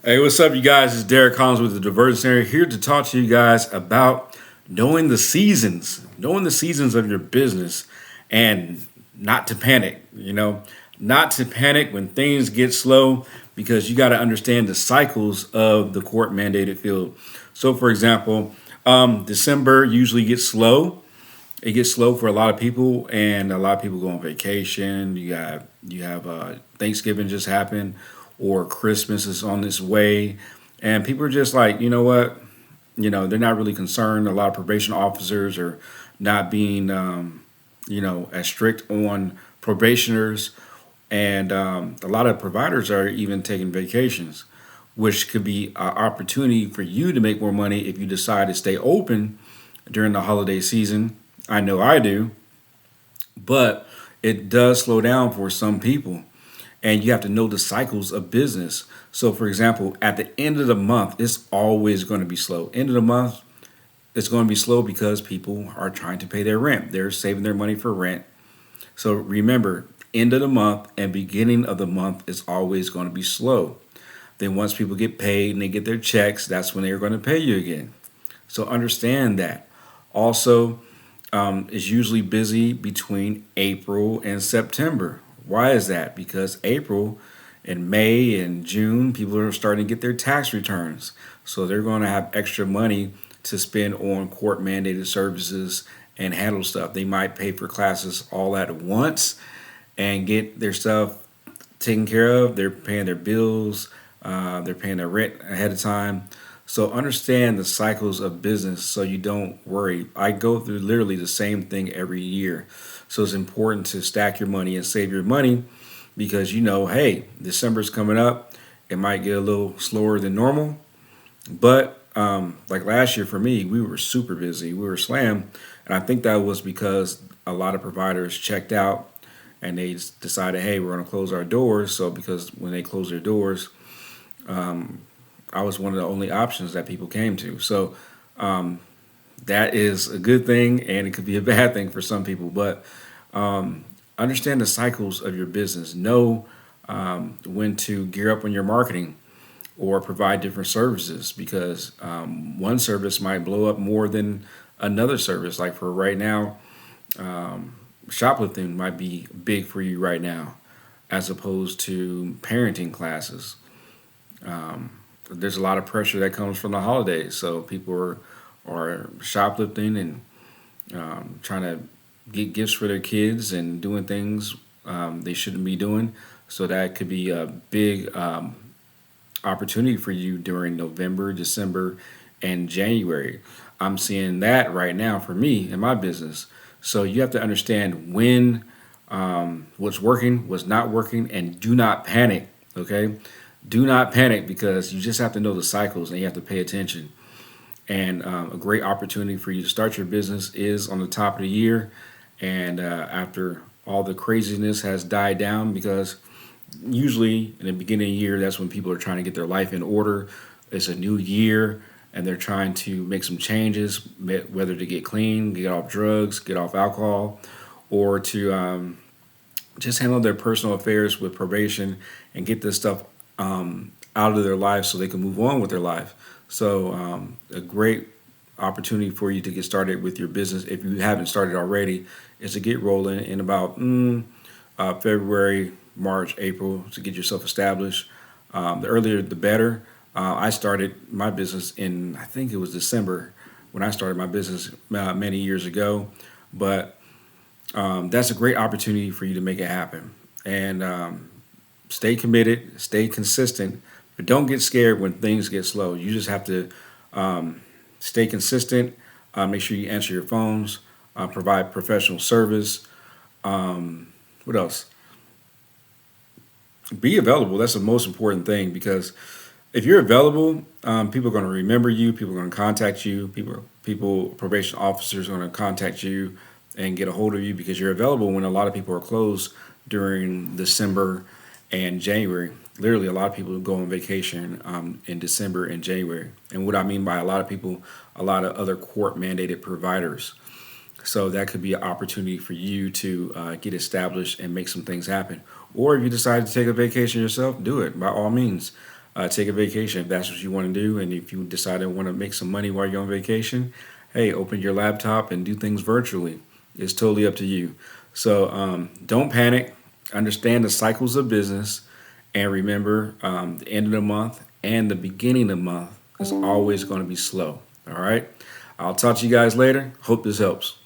Hey, what's up, you guys? It's Derek Collins with the Divergent Area here to talk to you guys about knowing the seasons of your business, and not to panic. Not to panic when things get slow because you got to understand the cycles of the court mandated field. So, for example, December usually gets slow. It gets slow for a lot of people, and a lot of people go on vacation. You have Thanksgiving just happened, or Christmas is on its way, and people are just like, you know what, they're not really concerned. A lot of probation officers are not being, as strict on probationers, and a lot of providers are even taking vacations, which could be an opportunity for you to make more money if you decide to stay open during the holiday season. I know I do, but it does slow down for some people. And you have to know the cycles of business. So, for example, at the end of the month, it's always going to be slow. End of the month, it's going to be slow because people are trying to pay their rent. They're saving their money for rent. So remember, end of the month and beginning of the month is always going to be slow. Then once people get paid and they get their checks, that's when they're going to pay you again. So understand that. Also, is usually busy between April and September. Why is that? Because April and May and June, people are starting to get their tax returns. So they're going to have extra money to spend on court mandated services and handle stuff. They might pay for classes all at once and get their stuff taken care of. They're paying their bills, they're paying their rent ahead of time. So understand the cycles of business so you don't worry. I go through literally the same thing every year. So it's important to stack your money and save your money because hey, December's coming up. It might get a little slower than normal. But like last year for me, we were super busy. We were slammed. And I think that was because a lot of providers checked out and they decided, hey, we're going to close our doors. So because when they close their doors, I was one of the only options that people came to. So that is a good thing, and it could be a bad thing for some people. But understand the cycles of your business. Know when to gear up on your marketing or provide different services because one service might blow up more than another service. Like for right now, shoplifting might be big for you right now, as opposed to parenting classes. There's a lot of pressure that comes from the holidays, so people are shoplifting and trying to get gifts for their kids and doing things they shouldn't be doing. So that could be a big opportunity for you during November, December, and January. I'm seeing that right now for me in my business. So you have to understand when what's working, what's not working, and do not panic. Okay, do not panic because you just have to know the cycles and you have to pay attention. And a great opportunity for you to start your business is on the top of the year and after all the craziness has died down, because usually in the beginning of the year, that's when people are trying to get their life in order. It's a new year and they're trying to make some changes, whether to get clean, get off drugs, get off alcohol, or to just handle their personal affairs with probation and get this stuff out of their life so they can move on with their life. So a great opportunity for you to get started with your business if you haven't started already is to get rolling in about February, March, April to get yourself established. The earlier the better. I started my business in, I think it was December when I started my business many years ago, but that's a great opportunity for you to make it happen. And stay committed, stay consistent, but don't get scared when things get slow. You just have to stay consistent, make sure you answer your phones, provide professional service. What else? Be available. That's the most important thing because if you're available, people are going to remember you. People are going to contact you. Probation officers are going to contact you and get a hold of you because you're available when a lot of people are closed during December and January. Literally, a lot of people go on vacation in December and January. And what I mean by a lot of people, a lot of other court mandated providers. So that could be an opportunity for you to get established and make some things happen. Or if you decide to take a vacation yourself, do it by all means. take a vacation if that's what you want to do. And if you decide to want to make some money while you're on vacation, hey, open your laptop and do things virtually. It's totally up to you. So don't panic. Understand the cycles of business, and remember the end of the month and the beginning of the month is always going to be slow. All right. I'll talk to you guys later. Hope this helps.